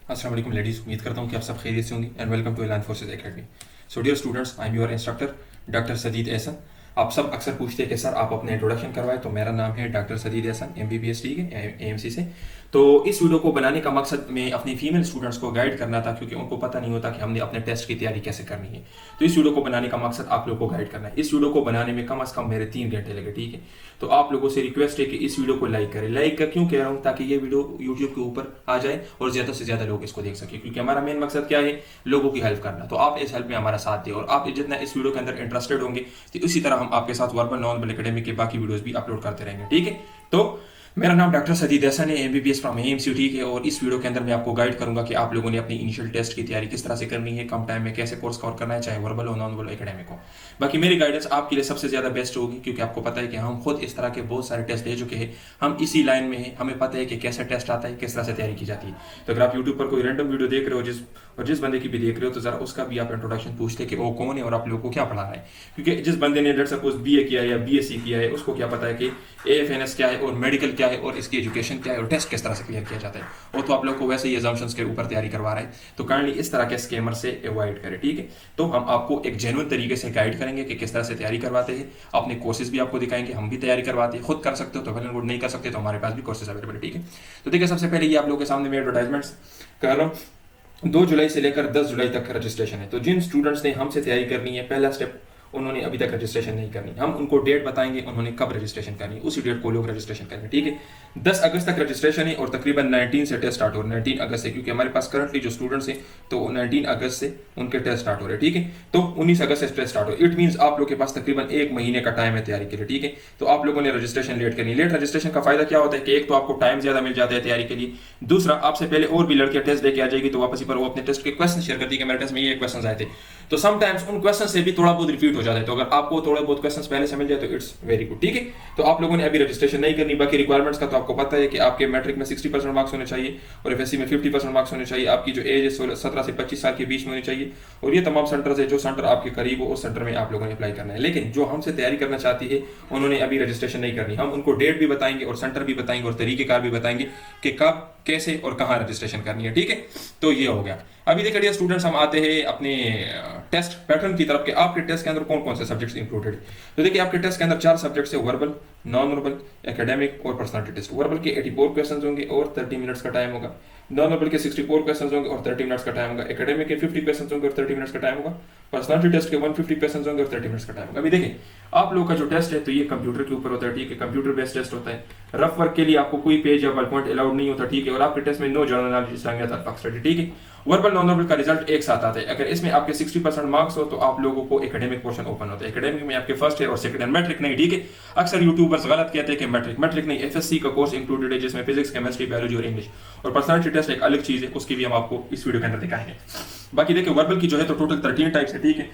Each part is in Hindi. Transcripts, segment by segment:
अस्सलाम वालेकुम लेडीज़, उम्मीद करता हूँ कि आप सब खैरियत से होंगी and welcome to Elaan forces academy. So dear students, I am your instructor doctor Sadeed Ahsan. आप सब अक्सर पूछते हैं कि सर आप अपने इंट्रोडक्शन करवाएं, तो मेरा नाम है डॉक्टर सदीद एहसन, MBBS, ठीक है, AMC से। तो इस वीडियो को बनाने का मकसद में अपनी फीमेल स्टूडेंट्स को गाइड करना था, क्योंकि उनको पता नहीं होता कि हमने अपने टेस्ट की तैयारी कैसे करनी है। तो इस वीडियो को बनाने का मकसद आप लोगों को गाइड करना है। इस वीडियो को बनाने में कम से कम मेरे 3 घंटे लगे, ठीक है। तो आप लोगों से रिक्वेस्ट है कि इस वीडियो को लाइक करें। लाइक का क्यों कह रहा हूँ, ताकि ये वीडियो यूट्यूब के ऊपर आ जाए और ज़्यादा से ज़्यादा लोग इसको देख सकें, क्योंकि हमारा मेन मकसद क्या है, लोगों की हेल्प करना। तो आप इस हेल्प में हमारा साथ दें, और आप जितना इस वीडियो के अंदर इंटरेस्टेड होंगे तो इसी तरह हम आपके साथ वर्बल नॉन वर्बल एकेडमी के बाकी वीडियोस भी अपलोड करते रहेंगे, ठीक है। तो मेरा नाम डॉक्टर सदीद एहसन है, MBBS फ्रॉम AMC, ठीक है। और इस वीडियो के अंदर मैं आपको गाइड करूंगा कि आप लोगों ने अपनी इनिशियल टेस्ट की तैयारी किस तरह से करनी है, कम टाइम में कैसे कोर्स कवर करना है, चाहे वर्बल हो नॉन वर्बल एकेडमिक हो। बाकी मेरी गाइडेंस आपके लिए सबसे ज़्यादा बेस्ट होगी, क्योंकि आपको पता है कि हम खुद इस तरह के बहुत सारे टेस्ट दे चुके हैं, हम इसी लाइन में हैं, हमें पता है कि कैसे टेस्ट आता है, किस तरह से तैयारी की जाती है। तो अगर आप यूट्यूब पर कोई रैंडम वीडियो देख रहे हो और जिस बंदे की भी देख रहे हो, तो जरा उसका भी आप इंट्रोडक्शन पूछते कि वो कौन है और आप लोगों को क्या पढ़ा रहा है। क्योंकि जिस बंदे ने लेट सपोज BA किया है या BSc किया है, उसको क्या पता है कि AFNS क्या है और मेडिकल क्या है और इसकी एजुकेशन क्या है और टेस्ट किस तरह से क्लियर किया जाता है। वो तो आप लोग को वैसे ही अजम्पशंस के ऊपर तैयारी करवा रहा है। तो काइंडली इस तरह के स्कैमर से अवॉइड करें, ठीक है। तो हम आपको एक जेन्युइन तरीके से गाइड करेंगे कि किस तरह से तैयारी करवाते हैं, अपने कोर्सेज भी आपको दिखाएंगे, हम भी तैयारी करवाते हैं। खुद कर सकते हो तो वेल एंड गुड, नहीं कर सकते तो हमारे पास भी कोर्सेज अवेलेबल है, ठीक है। तो देखिए, सबसे पहले ये आप लोगों के सामने मैं एडवर्टाइजमेंट्स कर रहा हूँ। 2 जुलाई से लेकर 10 जुलाई तक रजिस्ट्रेशन है। तो जिन स्टूडेंट्स ने हमसे तैयारी करनी है, पहला स्टेप, उन्होंने अभी तक रजिस्ट्रेशन नहीं करनी, हम उनको डेट बताएंगे उन्होंने कब रजिस्ट्रेशन करनी है, उसी डेट को लोग रजिस्ट्रेशन करेंगे, ठीक है। 10 अगस्त तक रजिस्ट्रेशन है और तकरीबन 19 से टेस्ट स्टार्ट हो रहे हैं। 19 अगस्त से, क्योंकि हमारे पास करंटली जो स्टूडेंट्स हैं तो 19 अगस्त से उनके टेस्ट स्टार्ट हो रहे हैं, ठीक है। तो 19 अगस्त से टेस्ट स्टार्ट हो, इट मीन्स आप लोग के पास तकरीबन 1 महीने का टाइम है तैयारी के लिए, ठीक है। तो आप लोगों ने रजिस्ट्रेशन लेट करनी है। लेट रजिस्ट्रेशन का फायदा क्या होता है कि एक तो आपको टाइम ज्यादा मिल जाता है तैयारी के लिए, दूसरा आपसे पहले और भी लड़कियां टेस्ट देके आ जाएगी, तो वापस ही पर वो अपने टेस्ट के क्वेश्चन शेयर करती है कि मेरे टेस्ट में ये क्वेश्चन आए थे। तो समटाइम्स उन क्वेश्चन से भी थोड़ा बहुत रिपीट हो जाता है। तो अगर आपको थोड़ा बहुत क्वेश्चंस पहले से मिल जाए तो इट्स वेरी गुड, ठीक है। तो आप लोगों ने अभी रजिस्ट्रेशन नहीं करनी। बाकी रिक्वायरमेंट्स का तो आपको पता है कि आपके मैट्रिक में 60% मार्क्स होने चाहिए और FSC में 50% मार्क्स होने चाहिए। आपकी जो एज है 17 से 25 साल के बीच में होनी चाहिए। और ये तमाम सेंटर्स है, जो सेंटर आपके करीब हो उस सेंटर में आप लोगों ने अप्लाई करना है। लेकिन जो हमसे तैयारी करना चाहती है उन्होंने अभी रजिस्ट्रेशन नहीं करनी। हम उनको डेट भी बताएंगे और सेंटर भी बताएंगे और तरीकेकार भी बताएंगे कि कब, कैसे और कहाँ रजिस्ट्रेशन करनी है, ठीक है। तो ये हो गया। अभी देखिए डियर स्टूडेंट्स, हम आते हैं अपने टेस्ट पैटर्न की तरफ। के आपके टेस्ट के अंदर कौन कौन से सब्जेक्ट्स इंक्लूडेड है। तो देखिए, आपके टेस्ट के अंदर 4 सब्जेक्ट्स है, वर्बल, नॉन वर्बल, एकेडमिक और पर्सनालिटी टेस्ट। वर्बल के 84 क्वेश्चंस होंगे और 30 मिनट्स का टाइम होगा। नॉन वर्बल के 64 क्वेश्चंस होंगे और 30 मिनट्स का टाइम होगा। एकेडमिक के 50 क्वेश्चंस होंगे और 30 मिनट्स का टाइम होगा। पर्सनालिटी टेस्ट के 150 क्वेश्चंस होंगे और 30 मिनट्स का टाइम होगा। अभी देखिए, आप लोगों का जो टेस्ट है तो ये कंप्यूटर के ऊपर होता है, ठीक है। कंप्यूटर बेस्ड टेस्ट होता है। रफ वर्क के लिए आपको कोई पेज या बल्क पॉइंट अलाउड नहीं होता, ठीक है। और आपके टेस्ट में नो जर्नल नॉलेज, स्टडी, ठीक है। वर्बल नॉन वर्बल का रिजल्ट एक साथ आता है। अगर इसमें आपके 60% मार्क्स हो तो आप लोगों को एकेडमिक पोर्शन ओपन होता है। एकेडमिक में आपके फर्स्ट ईयर और सेकंड ईयर, मैट्रिक नहीं, ठीक है। अक्सर यूट्यूबर्स गलत कहते हैं कि मैट्रिक नहीं, FSC का कोर्स इंक्लूडेड है, जिसमें फिजिक्स, केमिस्ट्री, बायोलॉजी और इंग्लिश। और पर्सनालिटी टेस्ट एक अलग चीज है, उसकी भी हम आपको इस वीडियो के अंदर दिखाएंगे। बाकी देखिए, वर्बल की जो है तो टोटल 13 टाइप्स है, ठीक है।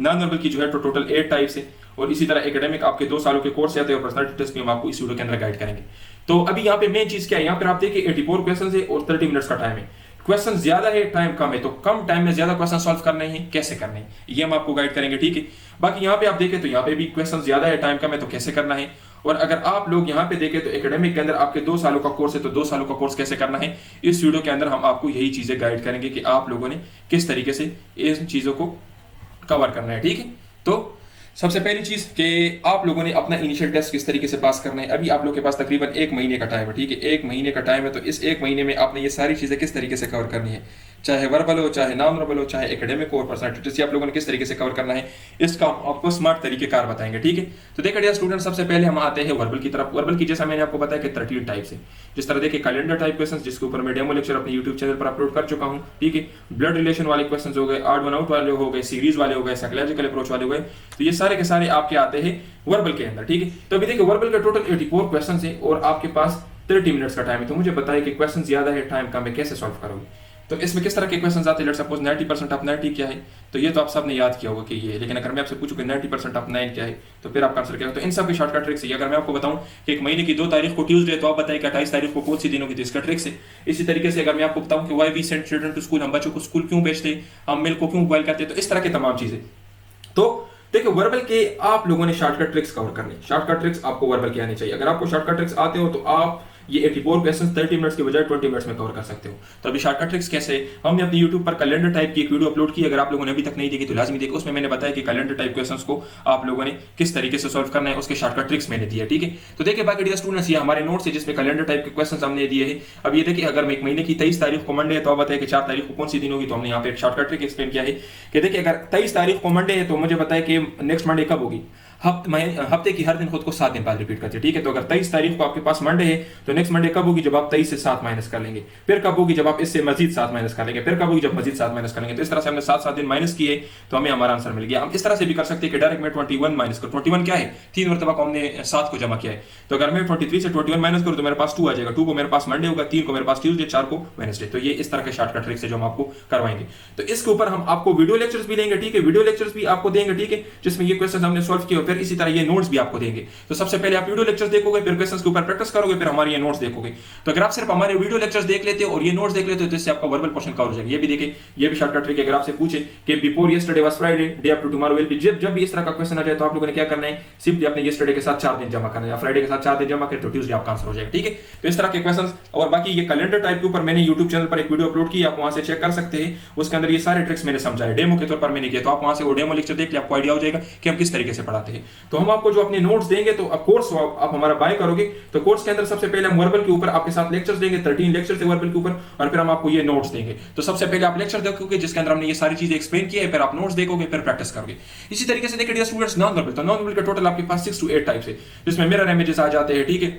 नॉन वर्बल की जो है तो टोटल 8 टाइप्स है। और इसी तरह एकेडमिक आपके 2 सालों के कोर्स आते हैं और पर्सनालिटी टेस्ट भी हम आपको इस वीडियो के अंदर गाइड करेंगे। तो अभी यहाँ पे मेन चीज क्या है, यहाँ पर आप देखिए 84 क्वेश्चन है और 30 मिनट्स का टाइम है। क्वेश्चन ज्यादा है, टाइम कम है, तो कम टाइम में ज्यादा क्वेश्चन सॉल्व करने हैं, कैसे करने हैं ये हम आपको गाइड करेंगे, ठीक है। बाकी यहाँ पे आप देखें तो यहाँ पे भी क्वेश्चन ज्यादा है, टाइम कम है, तो कैसे करना है। और अगर आप लोग यहाँ पे देखें तो एकेडमिक के अंदर आपके 2 सालों का कोर्स है, तो 2 सालों का कोर्स कैसे करना है, इस वीडियो के अंदर हम आपको यही चीजें गाइड करेंगे कि आप लोगों ने किस तरीके से इन चीजों को कवर करना है, ठीक है। तो सबसे पहली चीज कि आप लोगों ने अपना इनिशियल टेस्ट किस तरीके से पास करना है। अभी आप लोगों के पास तकरीबन 1 महीने का टाइम है, ठीक है। 1 महीने का टाइम है, तो इस 1 महीने में आपने ये सारी चीजें किस तरीके से कवर करनी है, चाहे वर्बल हो, चाहे नॉन वर्बल हो, चाहे एकेडमिक हो और पर्सनालिटी टेस्ट, आप लोगों ने किस तरीके से कवर करना है, इसका हम आपको स्मार्ट तरीकेकार बताएंगे, ठीक है। तो देखिए डियर स्टूडेंट, सबसे पहले हम आते हैं वर्बल की तरफ। वर्बल की जैसा मैंने आपको बताया कि 13 टाइप्स है। जिस तरह देखिए, कैलेंडर टाइप क्वेश्चंस, जिसके ऊपर मैं डेमो लेक्चर अपने यूट्यूब चैनल पर अपलोड कर चुका हूँ, ठीक है। ब्लड रिलेशन वाले क्वेश्चंस हो गए, ऑड वन आउट वाले हो गए, सीरीज वाले हो गए, साइकोलॉजिकल अप्रोच वाले हो गए। तो ये सारे के सारे आपके आते हैं वर्बल के अंदर, ठीक है। तो अभी देखिए, वर्बल का टोटल 84 क्वेश्चन है और आपके पास 30 मिनट्स का टाइम है। तो मुझे बताइए कि क्वेश्चन ज्यादा है, टाइम कम है, कैसे सॉल्व करोगे। तो इसमें किस तरह के क्वेश्चंस आते हैं। लेट सपोज 90% ऑफ 90 क्या है, तो ये तो आप सबने याद किया होगा कि ये है। लेकिन अगर मैं आपसे पूछूं कि 90% ऑफ 9 क्या है, तो फिर आप आंसर क्या है। तो इन सब की शॉर्टकट ट्रिक्स है। अगर मैं आपको बताऊं कि एक महीने की 2 तारीख को ट्यूसडे, तो आप बताइए कि 28 तारीख को कौन सी दिन होगी, तो इसका ट्रिक्स है। इसी तरीके से अगर मैं आपको बताऊं कि why we send children to school, हम बच्चों को स्कूल क्यों भेजते हैं, हम मिल्क को क्यों बॉयल करते हैं, तो इस तरह की तमाम चीजें। तो देखिए, वर्बल के आप लोगों ने शॉर्टकट ट्रिक्स कवर करने। शॉर्टकट ट्रिक्स आपको वर्बल के आने चाहिए। अगर आपको शॉर्टकट ट्रिक्स आते हो तो आप ये 84 क्वेश्चन 30 मिनट्स के बजाय 20 मिनट्स में कवर कर सकते हो। तो अभी शॉर्टकट ट्रिक्स कैसे, हमने अपने यूट्यूब पर कैलेंडर टाइप की एक वीडियो अपलोड की, अगर आप लोगों ने अभी तक नहीं देखी तो लाजमी देखो। उसमें मैंने बताया कि कैलेंडर टाइप क्वेश्चंस को आप लोगों ने किस तरीके से सॉल्व करना है, उसके शॉर्टकट ट्रिक्स मैंने दिया, ठीक है। तो देखिए बाकी डियर स्टूडेंट्स, ये हमारे नोट्स है जिसमें कैलेंडर टाइप के क्वेश्चंस हमने दिए हैं। अब ये देखिए अगर एक महीने की 23 तारीख को मंडे है तो आप बताइए कि 4 तारीख को कौन सी दिन होगी, तो हमने यहाँ पे एक शॉर्टकट ट्रिक एक्सप्लेन किया है कि देखिए अगर 23 तारीख को मंडे है तो मुझे बताया कि नेक्स्ट मंडे कब होगी, हफ्ते की हर दिन खुद को 7 दिन बाद रिपीट करते हैं, ठीक है। तो अगर 23 तारीख को आपके पास मंडे है तो नेक्स्ट मंडे कब होगी, जब आप 23 से 7 माइनस कर लेंगे, फिर कब होगी जब आप इससे मजीद 7 माइनस कर लेंगे, फिर कब होगी जब मजीद 7 माइनस करेंगे। तो इस तरह से हमने 7 दिन माइनस किए तो हमें हमारा आंसर मिल गया। हम इस तरह से भी कर सकते हैं कि डायरेक्ट मैं 21 माइनस करूं, 21 क्या है 3 मरतबा को हमने 7 को जमा किया है, तो अगर मैं 23 से 21 माइनस करूं तो मेरे पास 2 आ जाएगा, 2 को मेरे पास मंडे होगा, 3 को मेरे पास ट्यूसडे, 4 को वेडनेसडे। तो ये इस तरह के शॉर्टकट ट्रिक से जो हम आपको करवाएंगे। तो इसके ऊपर हम आपको वीडियो लेक्चर्स भी लेंगे, ठीक है, वीडियो लेक्चर्स भी आपको देंगे, ठीक है, जिसमें ये क्वेश्चन हमने सॉल्व किए, फिर इसी तरह ये नोट्स भी आपको देंगे। तो सबसे पहले आप वीडियो लेक्चर्स देखोगे, फिर क्वेश्चंस के ऊपर प्रैक्टिस करोगे, फिर हमारे ये नोट्स देखोगे। तो अगर आप सिर्फ हमारे वीडियो लेक्चर्स देख लेते हो और ये नोट्स देख लेते हो तो इससे आपका वर्बल पोर्शन कवर हो जाएगा। ये भी देखिए, ये भी शॉर्टकट ट्रिक है। अगर आपसे पूछे कि before yesterday was Friday, day after tomorrow will be, जब भी इस तरह का क्वेश्चन आ जाए तो आप लोगों ने क्या करना है, सिंपली अपने यस्टरडे के साथ 4 दिन जमा करना है, या फ्राइडे के साथ 4 दिन जमा करें तो ट्यूसडे आपका आंसर हो जाएगा, ठीक है। तो इस तरह के क्वेश्चंस और बाकी ये कैलेंडर टाइप के ऊपर मैंने YouTube चैनल पर एक वीडियो अपलोड की, आप वहां से चेक कर सकते हैं। उसके अंदर ये सारे ट्रिक्स मैंने समझाए, डेमो के तौर पर मैंने किया, तो आप वहां से वो डेमो लेक्चर देख ले, आपको आइडिया हो जाएगा कि हम किस तरीके से पढ़ाते हैं। तो हम आपको जो अपने नोट्स देंगे, तो कोर्स आप हमारा बाय करोगे तो कोर्स के अंदर सबसे पहले हम वर्बल के ऊपर आपके साथ लेक्चर्स देंगे, 13 लेक्चर्स है वर्बल के ऊपर, और फिर हम आपको ये नोट्स देंगे। तो सबसे पहले आप लेक्चर देखोगे जिसके अंदर हमने ये सारी चीजें एक्सप्लेन की है, फिर आप नोट्स देखोगे, फिर प्रैक्टिस करोगे। इसी तरीके से देखिए डियर स्टूडेंट्स, नॉन वर्बल, तो नॉन वर्बल के टोटल आपके पास 6 to 8 टाइप्स है, जिसमें मिरर इमेजेस आ जाते हैं, ठीक है,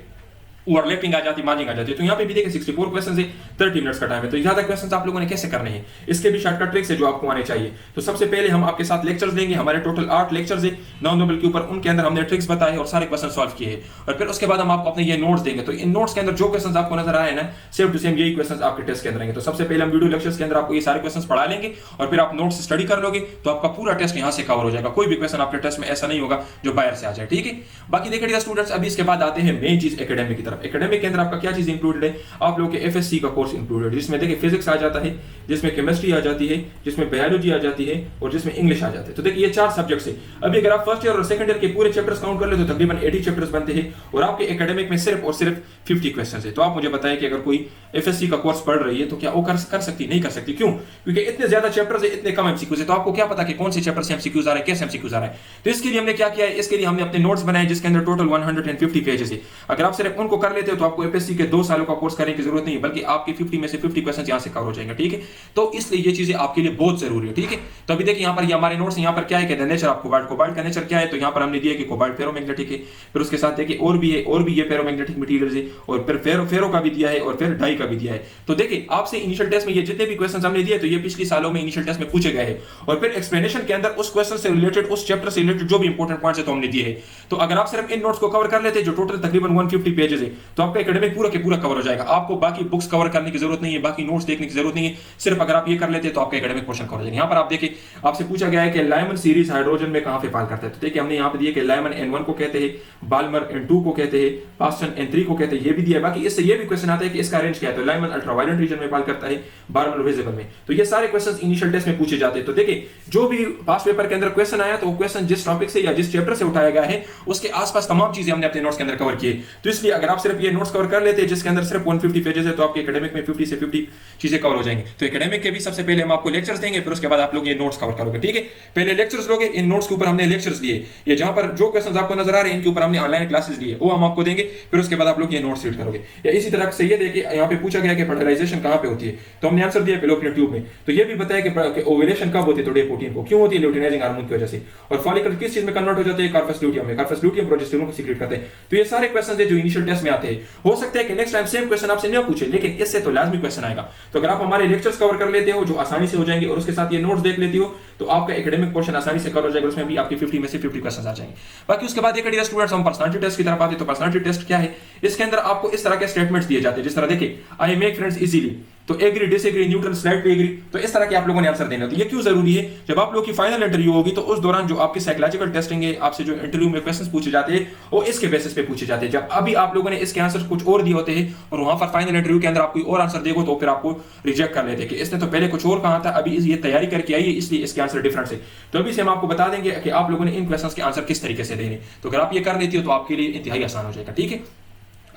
ओवरलैपिंग आ जाती है, मार्जिंग आ जाती है। तो यहाँ पे भी देखिए 64 क्वेश्चन है, 30 मिनट्स का टाइम है, तो ज्यादा क्वेश्चन आप लोगों ने कैसे करने हैं, इसके भी शॉर्टकट ट्रिक्स है जो आपको आने चाहिए। तो सबसे पहले हम आपके साथ लेक्चर्स देंगे, हमारे टोटल 8 लेक्चर्स है नॉन वर्बल के ऊपर, उनके अंदर हमने ट्रिक्स बताए और सारे क्वेश्चन सॉल्व किए हैं, और फिर उसके बाद हम आपको अपने ये नोट्स देंगे। तो इन नोट्स के अंदर जो क्वेश्चन आपको नजर आए ना, सेम टू सेम यही क्वेश्चन आपके टेस्ट के अंदर आएंगे। तो सबसे पहले हम वीडियो लेक्चर्स के अंदर आपको ये सारे क्वेश्चन पढ़ा लेंगे, और फिर आप नोट्स स्टडी कर लोगे तो आपका पूरा टेस्ट यहाँ से कवर हो जाएगा। कोई भी क्वेश्चन आपके टेस्ट में ऐसा नहीं होगा जो बाहर से आ जाए, ठीक है। बाकी देखिए स्टूडेंट्स, अभी इसके बाद आते हैं मेन चीज एकेडमिक की तरफ। एकेडमिक के अंदर आपका क्या चीज इंक्लूडेड है, आप लोगों के एफएससी का कोर्स इंक्लूडेड, जिसमें देखिए फिजिक्स आ जाता है, जिसमें केमिस्ट्री आ जाती है, जिसमें बायोलॉजी आ जाती है, और जिसमें इंग्लिश आ जाते हैं। तो देखिए ये 4 सब्जेक्ट्स है। अभी अगर आप फर्स्ट ईयर और सेकंड ईयर के पूरे चैप्टर्स काउंट कर ले तो तकरीबन 80 चैप्टर्स बनते हैं, और आपके एकेडमिक में सिर्फ और सिर्फ 50 क्वेश्चंस है। तो आप मुझे बताएं कि अगर कोई एफएससी का कोर्स पढ़ रही है तो क्या वो कर सकती, नहीं कर सकती, क्यों? क्योंकि इतने ज्यादा चैप्टर्स है, इतने कम एमसीक्यूज है, तो आपको क्या पता कि कौन से चैप्टर से एमसीक्यूज आ रहे हैं, कैसे एमसीक्यूज आ रहे हैं। तो इसके लिए हमने क्या किया है, इसके लिए हमने अपने नोट्स बनाए जिसके अंदर टोटल 150 पेजेस है। अगर आप सिर्फ उनको कर लेते हो तो आपको एफएससी के 2 सालों का कोर्स करने की जरूरत नहीं है, बल्कि आपके 50 में से 50 क्वेश्चन यहां से कवर हो जाएंगे, ठीक है। तो इसलिए ये चीजें आपके लिए बहुत जरूरी है, ठीक है। तो अभी देखिए यहाँ पर हमारे नोट्स यहाँ पर क्या है कि नेचर ऑफ कोबाल्ट, कोबाल्ट का नेचर क्या है, तो यहाँ पर हमने दिया कि कोबाल्ट फेरोमैग्नेटिक है, फिर उसके साथ देखिए और भी है, और भी ये फेरोमैग्नेटिक मटेरियल्स है, और फिर फेरो का भी दिया है, और फिर डाई का भी दिया है। तो देखिए आपसे इनिशियल टेस्ट में ये जितने भी क्वेश्चन हमने दिए तो ये पिछले सालों में इनिशियल टेस्ट में पूछे गए हैं, और फिर एक्सप्लेनेशन के अंदर उस क्वेश्चन से रिलेटेड, उस चैप्टर से रिलेटेड जो भी इंपॉर्टेंट पॉइंट्स है तो हमने दिए हैं। तो अगर आप सिर्फ इन नोट्स को कवर कर लेते हैं जो टोटल तकरीबन 150 पेजेस है, तो आपका एकेडमिक पूरा के पूरा कवर हो जाएगा। आपको बाकी बुक्स कवर करने की जरूरत नहीं है, बाकी नोट्स देखने की जरूरत नहीं है, सिर्फ अगर आप ये कर लेते हैं तो आपका एकेडमिक पोर्शन कवर हो जाएगा। यहाँ पर आप देखिए आपसे पूछा गया है कि लाइमन सीरीज हाइड्रोजन में कहां पे पाल करता है, तो देखिए हमने यहाँ पे दिया कि लाइमन N1 को कहते हैं, बाल्मर N2 को कहते हैं, पास्टन N3 को कहते हैं, ये भी दिया है। बाकी इससे ये भी क्वेश्चन आता है कि इसका रेंज क्या है, तो लाइमन अल्ट्रावायलेट रीजन में पाल करता है, बाल्मर विजिबल में। तो ये सारे क्वेश्चंस इनिशियल टेस्ट में पूछे जाते हैं। तो देखिए जो भी पास पेपर के अंदर क्वेश्चन आया तो वो क्वेश्चन जिस टॉपिक से या जिस चैप्टर से उठाया गया है उसके आसपास तमाम चीजें हमने अपने नोट्स के अंदर कवर किए। तो इसलिए अगर आप सिर्फ ये नोट्स कवर कर लेते हैं जिसके अंदर सिर्फ 150 पेजेस है, तो आपके एकेडमिक में 50 से 50 चीजें कवर हो जाएंगे। तो एकेडमिक के भी सबसे पहले हम आपको लेक्चर्स देंगे, फिर उसके बाद आप लोग ये नोट्स कवर करोगे, ठीक है। पहले लेक्चर्स लोगे, इन नोट्स के ऊपर हमने लेक्चर्स दिए, ये जहां पर जो क्वेश्चंस आपको नजर आ रहे हैं इनके ऊपर हमने ऑनलाइन क्लासेस लिए, वो हम आपको देंगे, फिर उसके बाद आप लोग ये नोट्स रीड करोगे। या इसी तरह से ये देखिए यहाँ पे पूछा गया कि फर्टिलाइजेशन कहां पे होती है, तो हमने आंसर दिया फेलोपियन ट्यूब में। तो ये भी बताया कि ओव्यूलेशन कब होती है, तो डे 14 को। क्यों होती है? ल्यूटिनाइजिंग हार्मोन की वजह से। और फॉलिकल किस चीज में कन्वर्ट हो जाते हैं? कार्पस ल्यूटियम में। कार्पस ल्यूटियम प्रोजेस्टेरोन को सीक्रेट करते हैं। तो ये सारे क्वेश्चंस है जो इनिशियल टेस्ट में आते हैं। हो सकता है कि नेक्स्ट टाइम सेम क्वेश्चन आपसे न पूछे, लेकिन इससे तो लाजमी क्वेश्चन आएगा। तो अगर आप हमारे लेक्चर्स कवर कर लेते हो जो आसानी से हो जाएंगे, और उसके साथ ये नोट्स देख लेते हो, तो आपका एकेडमिक पोर्शन आसानी से कवर हो जाएगा, उसमें भी आपके 50 में से 50 क्वेश्चंस आ जाएंगे। बाकी उसके बाद एक स्टूडेंट्स हम पर्सनालिटी टेस्ट की तरफ आते हैं। तो पर्सनालिटी टेस्ट क्या है? इसके अंदर आपको इस तरह के स्टेटमेंट्स दिए जाते हैं, जिस तरह देखिए आई मेक फ्रेंड्स इजीली, तो agree, disagree, neutral, slightly agree. तो इस तरह के आप लोगों ने आंसर देना। तो ये क्यों जरूरी है? जब आप लोगों की फाइनल इंटरव्यू होगी तो उस दौरान जो आपकी साइकोलॉजिकल टेस्टिंग है, आपसे जो इंटरव्यू में क्वेश्चंस पूछे जाते हैं वो इसके बेसिस पे पूछे जाते हैं। जब अभी आप लोगों ने इसके आंसर कुछ और दिए होते हैं और वहां पर फाइनल इंटरव्यू के अंदर आप कोई और आंसर देगो तो फिर आपको रिजेक्ट कर लेते हैं कि इसने तो पहले कुछ और कहा था, अभी ये तैयारी करके आई है इसलिए इसके आंसर डिफरेंट है। तो अभी से हम आपको बता देंगे कि आप लोगों ने इन क्वेश्चंस के आंसर किस तरीके से देने। तो अगर आप ये कर लेती हो तो आपके लिए इंतहाई आसान हो जाएगा, ठीक है।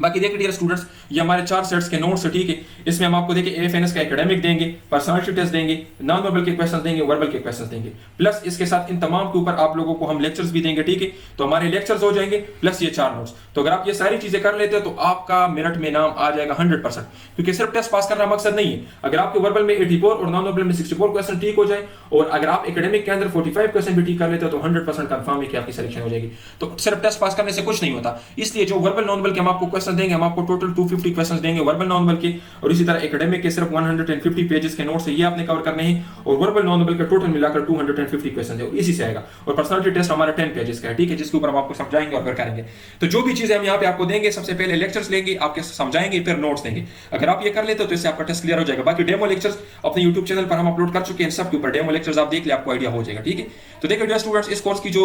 बाकी देखिए डियर स्टूडेंट्स, ये हमारे 4 सेट्स के नोट्स है, ठीक है। इसमें हम आपको देखिए एएफएनएस का एकेडमिक देंगे, पर्सनालिटी टेस्ट देंगे, नॉन वर्बल के क्वेश्चंस देंगे, वर्बल के क्वेश्चंस देंगे, प्लस इसके साथ इन तमाम के ऊपर आप लोगों को हम लेक्चर्स भी देंगे, ठीक है। तो हमारे लेक्चर्स हो जाएंगे प्लस ये 4 नोट्स। तो अगर आप ये सारी चीजें कर लेते हो तो आपका मेरिट में नाम आ जाएगा 100%, क्योंकि सिर्फ टेस्ट पास करना मकसद नहीं है। अगर आपके वर्बल में 84 और नॉन वर्बल में 64 क्वेश्चन ठीक हो जाए, और अगर आप एकेडमिक के अंदर 45 क्वेश्चन भी ठीक कर लेते हो, तो 100% कंफर्म है कि आपकी सिलेक्शन हो जाएगी। तो सिर्फ टेस्ट पास करने से कुछ नहीं होता, इसलिए जो वर्बल नॉन वर्बल के हम आपको क्वेश्चन देंगे, हम आपको टोटल 250 क्वेश्चंस देंगे वर्बल नॉन वर्बल के, और इसी तरह एकेडमिक के सिर्फ 150 पेजेस के नोट्स है, ये आपने कवर करने हैं, और वर्बल नॉन वर्बल का टोटल मिलाकर 250 क्वेश्चन है, इसी से आएगा। और पर्सनालिटी टेस्ट हमारा 10 पेजेस का है, ठीक है, जिसके ऊपर हम आपको समझाएंगे और करेंगे। तो जो भी चीजें हम यहाँ पे आपको देंगे, सबसे पहले लेक्चर्स लेंगे, आपके समझाएंगे, फिर नोट्स देंगे। अगर आप ये कर लेते हो तो इससे आपका टेस्ट क्लियर हो जाएगा। बाकी डेमो लेक्चर्स अपने यूट्यूब चैनल पर हम अपलोड कर चुके हैं, सब के ऊपर डेमो लेक्चर्स आप देख ले, आपको आइडिया हो जाएगा, ठीक है। तो देखिए डियर स्टूडेंट्स, इस कोर्स की जो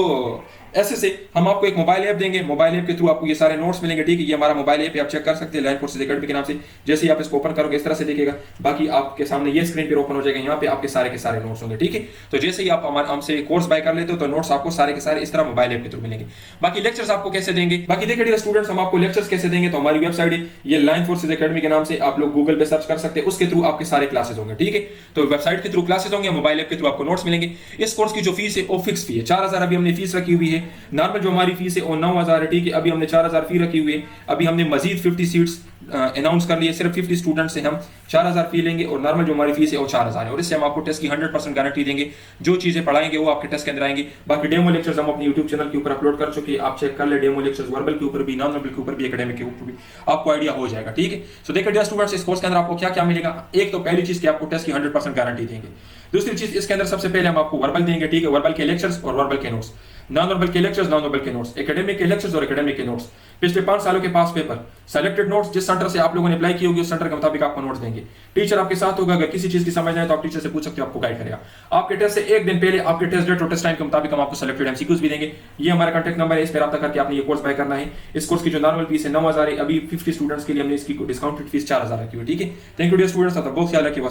एसएस है, हम आपको एक मोबाइल ऐप देंगे, मोबाइल ऐप के थ्रू आपको ये सारे नोट्स मिलेंगे, ठीक है। ये हमारा मोबाइल ऐप है, आप चेक कर सकते हैं लैंड फोर्सेस एकेडमी के नाम से। जैसे ही आप इसको ओपन करोगे इस तरह से दिखेगा, बाकी आपके सामने ये स्क्रीन पर ओपन हो जाएगा, यहाँ पे आपके सारे के सारे नोट्स होंगे, ठीक है। तो जैसे ही आप हमारे हमसे कोर्स बाय कर लेते हो तो नोट्स आपको सारे के सारे इस तरह मोबाइल ऐप के थ्रू मिलेंगे। बाकी लेक्चर्स आपको कैसे देंगे, बाकी देखिए डियर स्टूडेंट्स, हम आपको लेक्चर्स कैसे देंगे, तो हमारी वेबसाइट है ये लैंड फोर्सेस एकेडमी के नाम से, आप लोग गूगल पे सर्च कर सकते हैं, उसके थ्रू आपके सारे क्लासेस होंगे, ठीक है। तो वेबसाइट के थ्रू क्लासेस होंगे, मोबाइल ऐप के थ्रू आपको नोट्स मिलेंगे। इस कोर्स की जो फीस है वो फिक्स फी है, 4000 अभी हमने फीस रखी हुई है। नॉर्मल जो हमारी फीस है वो 9000 है, ठीक है। अभी हमने 4000 फी रखी हुई है, अभी हमने मजीद 50 सीट्स अनाउंस कर लिए, सिर्फ 50 स्टूडेंट से हम 4000 फी लेंगे, और नॉर्मल जो हमारी फीस है वो 4000 है, और इससे हम आपको टेस्ट की 100% गारंटी देंगे। जो चीजें पढ़ाएंगे वो आपके टेस्ट के अंदर आएंगी। बाकी डेमो लेक्चर्स हम अपने यूट्यूब चैनल के ऊपर अपलोड कर चुके हैं, आप चेक कर ले डेमो लेक्चर्स, वर्बल के ऊपर भी, नॉन वर्बल के ऊपर भी, एकेडमिक के ऊपर भी, आपको आइडिया हो जाएगा, ठीक है। सो देखिए डियर स्टूडेंट्स, इस कोर्स के अंदर आपको क्या क्या मिलेगा। एक तो पहली चीज कि आपको टेस्ट की 100% गारंटी देंगे। दूसरी चीज, इसके अंदर सबसे पहले हम आपको वर्बल देंगे, ठीक है, वर्बल के लेक्चर्स और वर्बल के नोट्स, नॉन वर्बल के लेक्चर्स, नॉन वर्बल के नोट्स, एकेडमिक के लेक्चर्स और एकेडमिक के नोट्स, पिछले 5 सालों के पास पेपर, सेलेक्टेड नोट्स, जिस सेंटर से आप लोगों ने अप्लाई की होगी उस सेंटर के मुताबिक आपको नोट्स देंगे। टीचर आपके साथ होगा, अगर किसी चीज की समझ नहीं तो आप टीचर से पूछ सकते हो, आपको गाइड करेगा। आपके टेस्ट से एक दिन पहले आपके टेस्ट डेट और टेस्ट टाइम के मुताबिक हम आपको सेलेक्टेड एमसीक्यूज भी देंगे। ये हमारा कॉन्टैक्ट नंबर है, इस पर रब्ता करके आपने ये कोर्स बाय करना है। इस कोर्स की जो नॉर्मल फीस है 9000 है, अभी 50 स्टूडेंट्स के लिए हमने इसकी डिस्काउंटेड फीस 4000 रखी हुई, ठीक है। थैंक यू डियर स्टूडेंट्स, बहुत ख्याल रखिए।